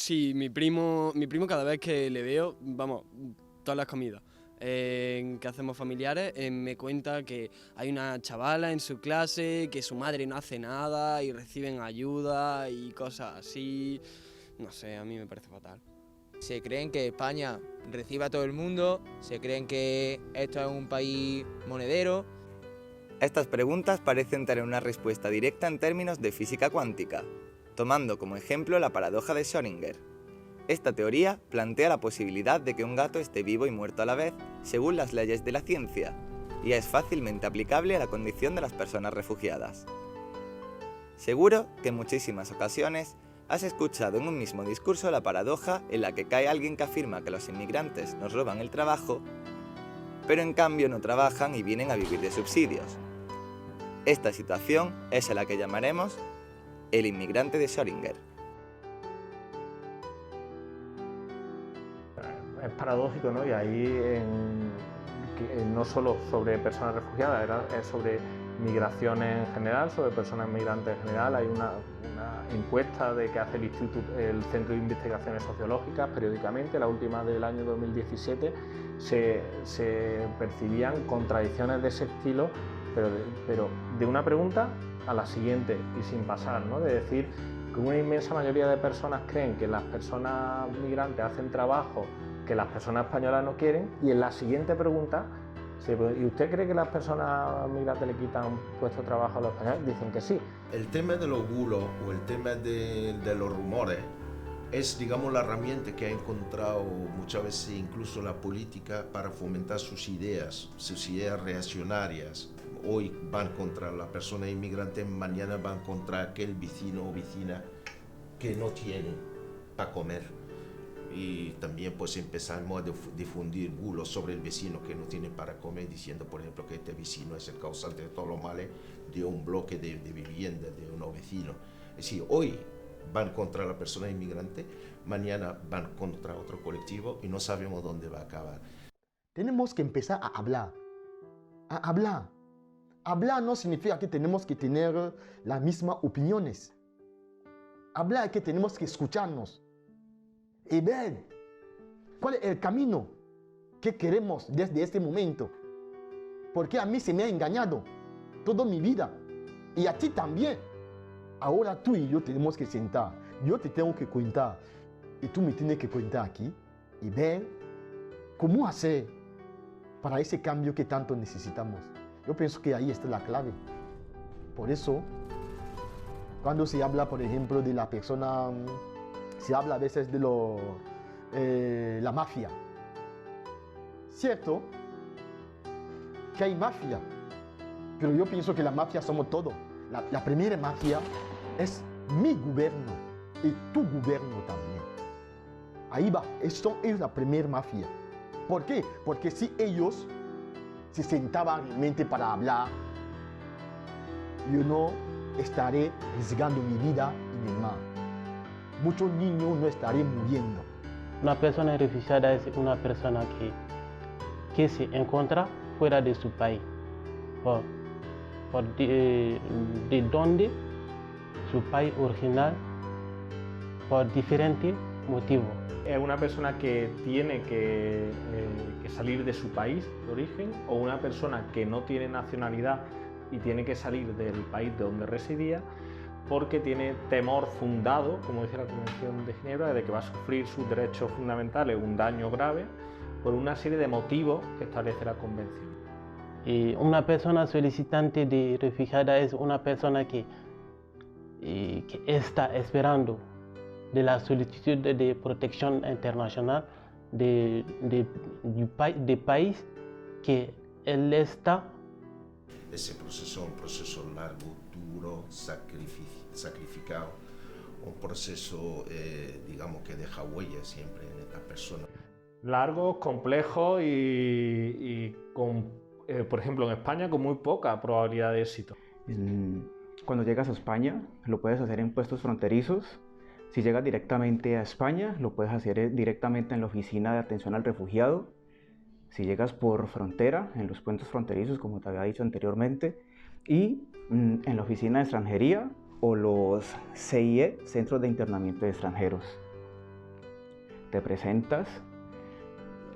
Sí, mi primo cada vez que le veo, vamos, todas las comidas que hacemos familiares, me cuenta que hay una chavala en su clase, que su madre no hace nada y reciben ayuda y cosas así. No sé, a mí me parece fatal. Se creen que España recibe a todo el mundo, se creen que esto es un país monedero. Estas preguntas parecen tener una respuesta directa en términos de física cuántica, tomando como ejemplo la paradoja de Schrödinger. Esta teoría plantea la posibilidad de que un gato esté vivo y muerto a la vez, según las leyes de la ciencia, y es fácilmente aplicable a la condición de las personas refugiadas. Seguro que en muchísimas ocasiones has escuchado en un mismo discurso la paradoja en la que cae alguien que afirma que los inmigrantes nos roban el trabajo, pero en cambio no trabajan y vienen a vivir de subsidios. Esta situación es a la que llamaremos el inmigrante de Schrödinger. Es paradójico, ¿no? Y ahí no solo sobre personas refugiadas, es sobre migraciones en general, sobre personas migrantes en general. Hay una encuesta que hace el Centro de Investigaciones Sociológicas periódicamente, la última del año 2017, se percibían contradicciones de ese estilo, pero de una pregunta a la siguiente y sin pasar, ¿no? De decir que una inmensa mayoría de personas creen que las personas migrantes hacen trabajo que las personas españolas no quieren, y en la siguiente pregunta, ¿y usted cree que las personas migrantes le quitan puesto de trabajo a los españoles? Dicen que sí. El tema de los bulos o el tema de los rumores es, digamos, la herramienta que ha encontrado muchas veces incluso la política para fomentar sus ideas reaccionarias. Hoy van contra la persona inmigrante, mañana van contra aquel vecino o vecina que no tiene para comer. Y también pues empezamos a difundir bulos sobre el vecino que no tiene para comer, diciendo por ejemplo que este vecino es el causante de todos los males de un bloque de vivienda de unos vecinos. Es decir, hoy van contra la persona inmigrante, mañana van contra otro colectivo y no sabemos dónde va a acabar. Tenemos que empezar a hablar. A hablar. Hablar no significa que tenemos que tener las mismas opiniones. Hablar es que tenemos que escucharnos y ver cuál es el camino que queremos desde este momento. Porque a mí se me ha engañado toda mi vida y a ti también. Ahora tú y yo tenemos que sentar. Yo te tengo que contar y tú me tienes que contar aquí y ver cómo hacer para ese cambio que tanto necesitamos. Yo pienso que ahí está la clave. Por eso, cuando se habla, por ejemplo, de la persona, se habla a veces de la mafia. Cierto que hay mafia, pero yo pienso que la mafia somos todos. La primera mafia es mi gobierno y tu gobierno también. Ahí va, son ellos la primera mafia. ¿Por qué? Porque si ellos se sentaban realmente para hablar, yo no estaré arriesgando mi vida en el mar. Muchos niños no estarán muriendo. Una persona refugiada es una persona que se encuentra fuera de su país, de donde su país original, por diferentes motivos. Es una persona que tiene que salir de su país de origen, o una persona que no tiene nacionalidad y tiene que salir del país de donde residía porque tiene temor fundado, como dice la Convención de Ginebra, de que va a sufrir sus derechos fundamentales un daño grave por una serie de motivos que establece la Convención. Y una persona solicitante de refugiada es una persona que está esperando de la solicitud de protección internacional de país que él está. Ese proceso es un proceso largo, duro, sacrificado, un proceso, digamos, que deja huella siempre en esta persona. Largo, complejo y con, por ejemplo, en España con muy poca probabilidad de éxito. Cuando llegas a España, lo puedes hacer en puestos fronterizos. Si llegas directamente a España, lo puedes hacer directamente en la oficina de atención al refugiado. Si llegas por frontera, en los puentes fronterizos, como te había dicho anteriormente, y en la oficina de extranjería o los CIE, Centros de Internamiento de Extranjeros. te presentas.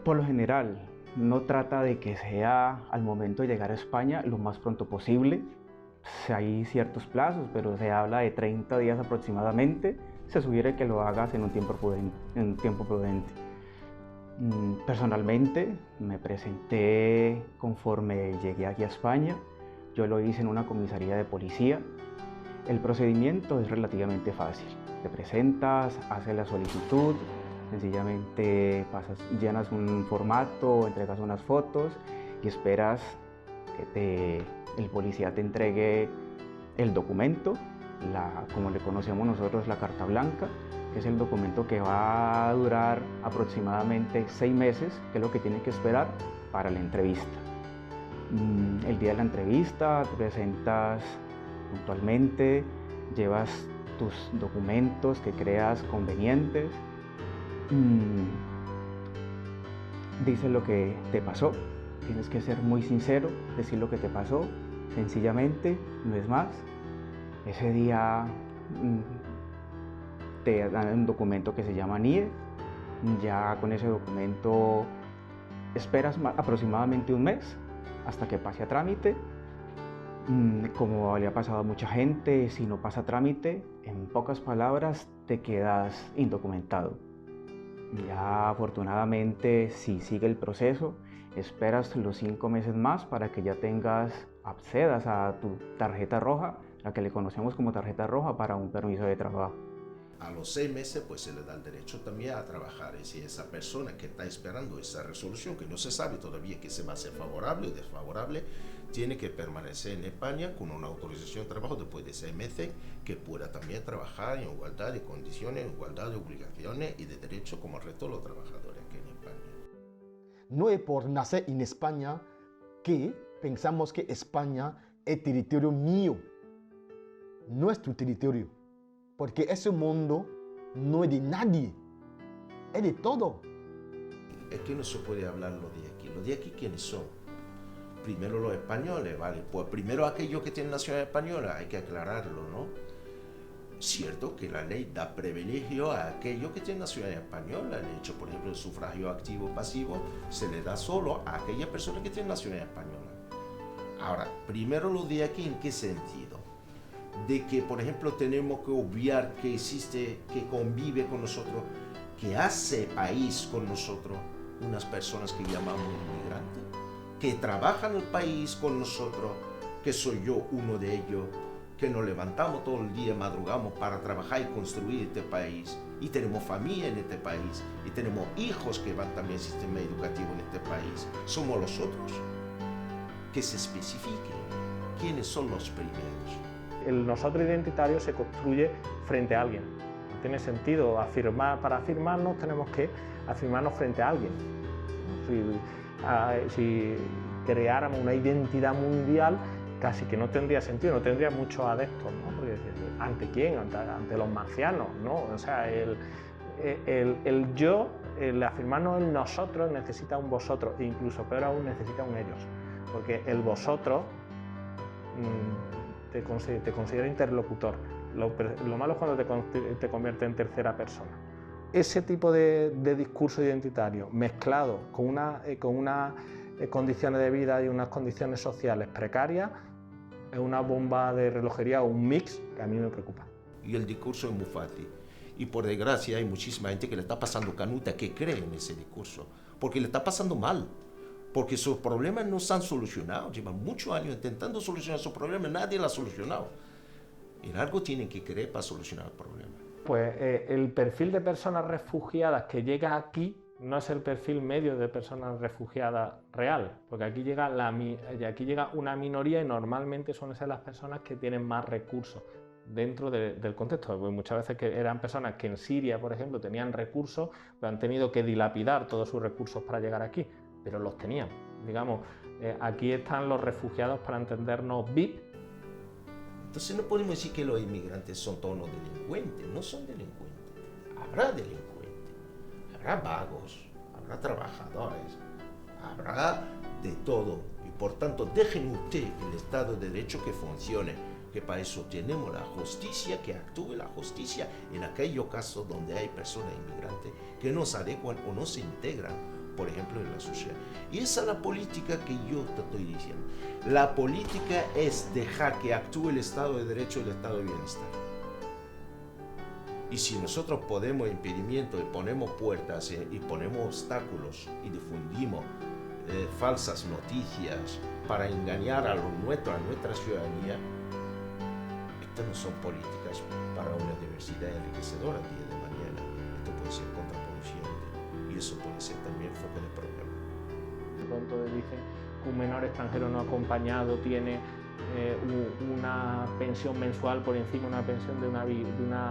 Por lo general, no trata de que sea al momento de llegar a España lo más pronto posible. Hay ciertos plazos, pero se habla de 30 días aproximadamente. Se sugiere que lo hagas en un tiempo prudente. Personalmente, me presenté conforme llegué aquí a España. Yo lo hice en una comisaría de policía. El procedimiento es relativamente fácil. Te presentas, haces la solicitud, sencillamente llenas un formato, entregas unas fotos y esperas que el policía te entregue el documento, como le conocemos nosotros, la carta blanca, que es el documento que va a durar aproximadamente 6 meses, que es lo que tienes que esperar para la entrevista. El día de la entrevista te presentas puntualmente, llevas tus documentos que creas convenientes, dices lo que te pasó, tienes que ser muy sincero, decir lo que te pasó, sencillamente, no es más. Ese día te dan un documento que se llama NIE, ya con ese documento esperas aproximadamente un mes hasta que pase a trámite. Como le ha pasado a mucha gente, si no pasa trámite, en pocas palabras te quedas indocumentado. Ya afortunadamente, si sigue el proceso, esperas los 5 meses más para que ya accedas a tu tarjeta roja, la que le conocemos como tarjeta roja, para un permiso de trabajo. A los 6 meses pues se le da el derecho también a trabajar, y si esa persona que está esperando esa resolución, que no se sabe todavía que se va a ser favorable o desfavorable, tiene que permanecer en España con una autorización de trabajo después de 6 meses, que pueda también trabajar en igualdad de condiciones, en igualdad de obligaciones y de derechos como el resto de los trabajadores aquí en España. No es por nacer en España que pensamos que España es territorio mío. No es tu territorio, porque ese mundo no es de nadie, es de todo. Es que no se puede hablar lo de aquí. ¿Los de aquí quiénes son? Primero los españoles, ¿vale? Pues primero aquellos que tienen nacionalidad española, hay que aclararlo, ¿no? Cierto que la ley da privilegio a aquellos que tienen nacionalidad española. De hecho, por ejemplo, el sufragio activo o pasivo se le da solo a aquellas personas que tienen nacionalidad española. Ahora, primero lo de aquí, ¿en qué sentido? De que, por ejemplo, tenemos que obviar que existe, que convive con nosotros, que hace país con nosotros unas personas que llamamos inmigrantes, que trabajan el país con nosotros, que soy yo uno de ellos, que nos levantamos todo el día, madrugamos para trabajar y construir este país, y tenemos familia en este país, y tenemos hijos que van también al sistema educativo en este país. Somos los otros. Que se especifiquen quiénes son los primeros. El nosotros identitario se construye frente a alguien. No tiene sentido para afirmarnos tenemos que afirmarnos frente a alguien. Si creáramos una identidad mundial, casi que no tendría sentido, no tendría muchos adeptos, ¿no? Porque, ¿ante quién? Ante los marcianos, ¿no? O sea, el yo, el afirmarnos el nosotros necesita un vosotros, e incluso peor aún necesita un ellos, porque el vosotros te considera interlocutor. Lo malo es cuando te convierte en tercera persona. Ese tipo de discurso identitario mezclado con unas condiciones de vida y unas condiciones sociales precarias es una bomba de relojería o un mix que a mí me preocupa. Y el discurso es muy fácil. Y por desgracia hay muchísima gente que le está pasando canuta, que cree en ese discurso, porque le está pasando mal. Porque sus problemas no se han solucionado. Llevan muchos años intentando solucionar sus problemas, nadie lo ha solucionado. Y algo tienen que creer para solucionar el problema. Pues el perfil de personas refugiadas que llega aquí no es el perfil medio de personas refugiadas real, porque aquí llega una minoría y normalmente son esas las personas que tienen más recursos dentro del contexto. Pues muchas veces que eran personas que en Siria, por ejemplo, tenían recursos, pero han tenido que dilapidar todos sus recursos para llegar aquí, pero los tenían. Digamos, aquí están los refugiados, para entendernos, VIP. Entonces no podemos decir que los inmigrantes son todos los delincuentes, no son delincuentes. Habrá delincuentes, habrá vagos, habrá trabajadores, habrá de todo. Y por tanto, dejen usted el Estado de Derecho que funcione. que para eso tenemos la justicia, que actúe la justicia en aquellos casos donde hay personas inmigrantes que no se adecuan o no se integran, por ejemplo, en la sociedad. Y esa es la política que yo te estoy diciendo. La política es dejar que actúe el Estado de Derecho y el Estado de Bienestar. Y si nosotros ponemos impedimentos y ponemos puertas y ponemos obstáculos y difundimos falsas noticias para engañar a los nuestros, a nuestra ciudadanía, estas no son políticas para una diversidad enriquecedora el día de mañana. Esto puede ser contraproducente y eso puede ser también foco de problema. De pronto dicen que un menor extranjero no acompañado tiene una pensión mensual por encima de una pensión de una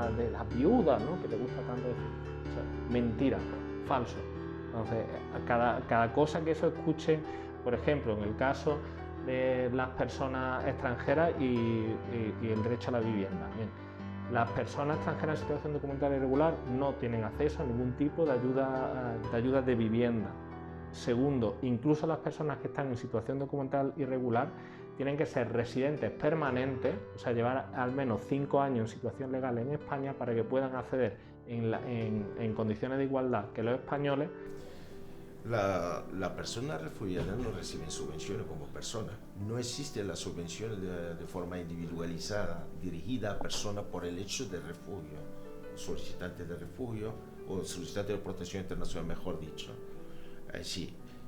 de las viudas, ¿no? Que le gusta tanto decir. O sea, mentira, falso. Entonces, cada cosa que eso escuche, por ejemplo, en el caso de las personas extranjeras y el derecho a la vivienda. Bien, las personas extranjeras en situación documental irregular no tienen acceso a ningún tipo de ayuda de vivienda. Segundo, incluso las personas que están en situación documental irregular tienen que ser residentes permanentes, o sea, llevar al menos 5 años en situación legal en España para que puedan acceder en condiciones de igualdad que los españoles. La persona refugiada no recibe subvenciones como persona. No existen las subvenciones de forma individualizada, dirigida a personas por el hecho de refugio, solicitantes de refugio o solicitantes de protección internacional, mejor dicho.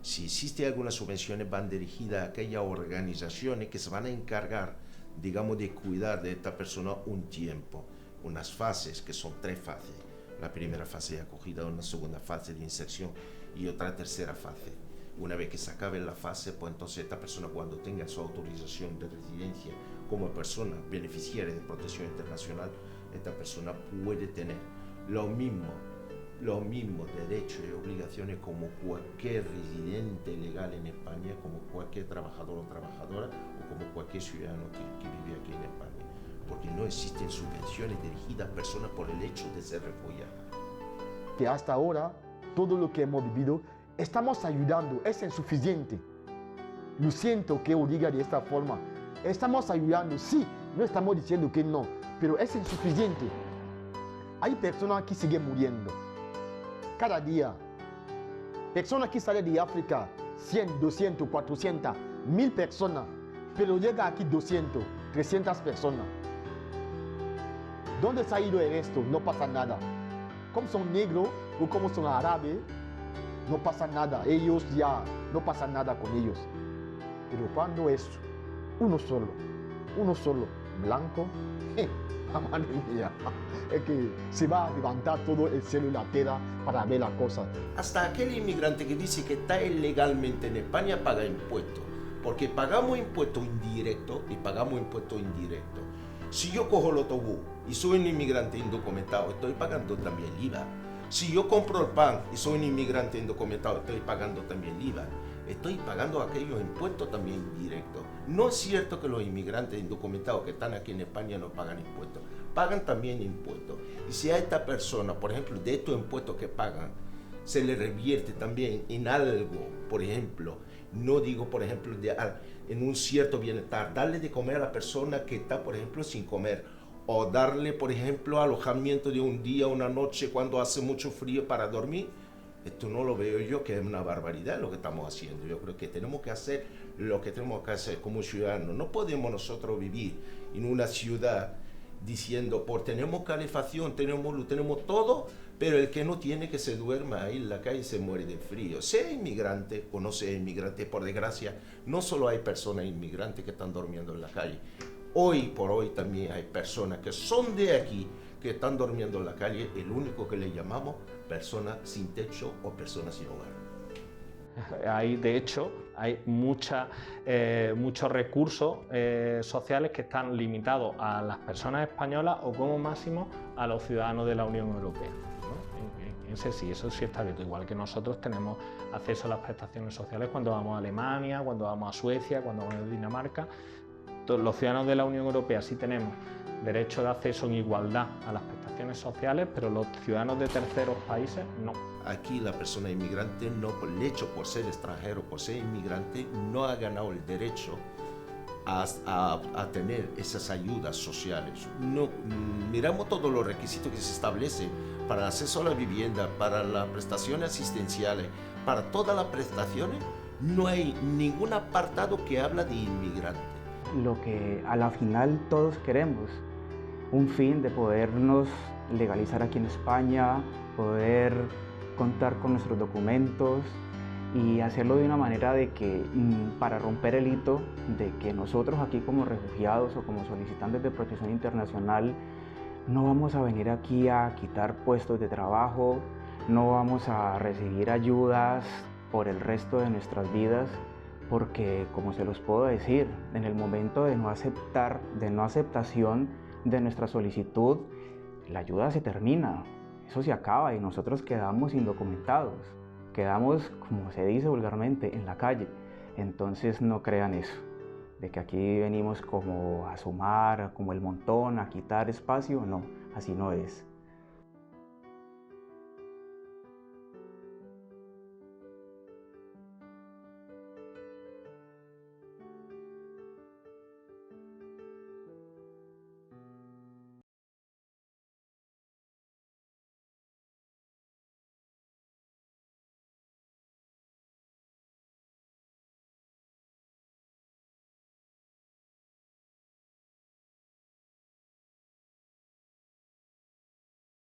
Si existe algunas subvenciones, van dirigidas a aquellas organizaciones que se van a encargar, digamos, de cuidar de esta persona un tiempo, unas fases, que son 3 fases. La primera fase de acogida, una segunda fase de inserción y otra tercera fase. Una vez que se acabe la fase, pues entonces esta persona, cuando tenga su autorización de residencia como persona beneficiaria de protección internacional, esta persona puede tener los mismos derechos y obligaciones como cualquier residente legal en España, como cualquier trabajador o trabajadora o como cualquier ciudadano que vive aquí en España, porque no existen subvenciones dirigidas a personas por el hecho de ser refugiadas. Que hasta ahora, todo lo que hemos vivido, estamos ayudando, es insuficiente. Lo siento que os diga de esta forma. Estamos ayudando, sí, no estamos diciendo que no, pero es insuficiente. Hay personas que siguen muriendo. Cada día, personas que salen de África, 100, 200, 400, 1000 personas, pero llega aquí 200, 300 personas. ¿Dónde se ha ido el resto? No pasa nada. Como son negros o como son árabes, no pasa nada. Ellos ya, no pasa nada con ellos. Pero cuando es uno solo, blanco, madre mía, es que se va a levantar todo el cielo y la tierra para ver la cosa. Hasta aquel inmigrante que dice que está ilegalmente en España paga impuestos, porque pagamos impuestos indirectos y pagamos impuestos indirectos. Si yo cojo el autobús y soy un inmigrante indocumentado, estoy pagando también el IVA. Si yo compro el pan y soy un inmigrante indocumentado, estoy pagando también el IVA. Estoy pagando aquellos impuestos también indirectos. No es cierto que los inmigrantes indocumentados que están aquí en España no pagan impuestos. Pagan también impuestos. Y si a esta persona, por ejemplo, de estos impuestos que pagan, se le revierte también en algo, por ejemplo, no digo, por ejemplo, en un cierto bienestar, darle de comer a la persona que está, por ejemplo, sin comer, o darle, por ejemplo, alojamiento de un día o una noche cuando hace mucho frío para dormir. Esto no lo veo yo que es una barbaridad lo que estamos haciendo. Yo creo que tenemos que hacer lo que tenemos que hacer como ciudadanos. No podemos nosotros vivir en una ciudad diciendo, tenemos calefacción, tenemos luz, tenemos todo, pero el que no tiene, que se duerma ahí en la calle y se muere de frío. Sea inmigrante o no sea inmigrante, por desgracia, no solo hay personas inmigrantes que están durmiendo en la calle. Hoy por hoy también hay personas que son de aquí, que están durmiendo en la calle, el único que le llamamos personas sin techo o personas sin hogar. De hecho, hay muchos recursos sociales que están limitados a las personas españolas o como máximo a los ciudadanos de la Unión Europea, ¿no? Eso sí está abierto, igual que nosotros tenemos acceso a las prestaciones sociales cuando vamos a Alemania, cuando vamos a Suecia, cuando vamos a Dinamarca. Los ciudadanos de la Unión Europea sí tenemos derecho de acceso en igualdad a las prestaciones sociales, pero los ciudadanos de terceros países no. Aquí la persona inmigrante, no por el hecho por ser extranjero, por ser inmigrante, no ha ganado el derecho a tener esas ayudas sociales. No, miramos todos los requisitos que se establecen para el acceso a la vivienda, para las prestaciones asistenciales, para todas las prestaciones, no hay ningún apartado que habla de inmigrante. Lo que a la final todos queremos, un fin de podernos legalizar aquí en España, poder contar con nuestros documentos y hacerlo de una manera de que, para romper el hito de que nosotros aquí como refugiados o como solicitantes de protección internacional no vamos a venir aquí a quitar puestos de trabajo, no vamos a recibir ayudas por el resto de nuestras vidas, porque como se los puedo decir, en el momento de no aceptación de nuestra solicitud, la ayuda se termina, eso se acaba y nosotros quedamos indocumentados. Quedamos, como se dice vulgarmente, en la calle. Entonces no crean eso, de que aquí venimos como a sumar, como el montón, a quitar espacio. No, así no es.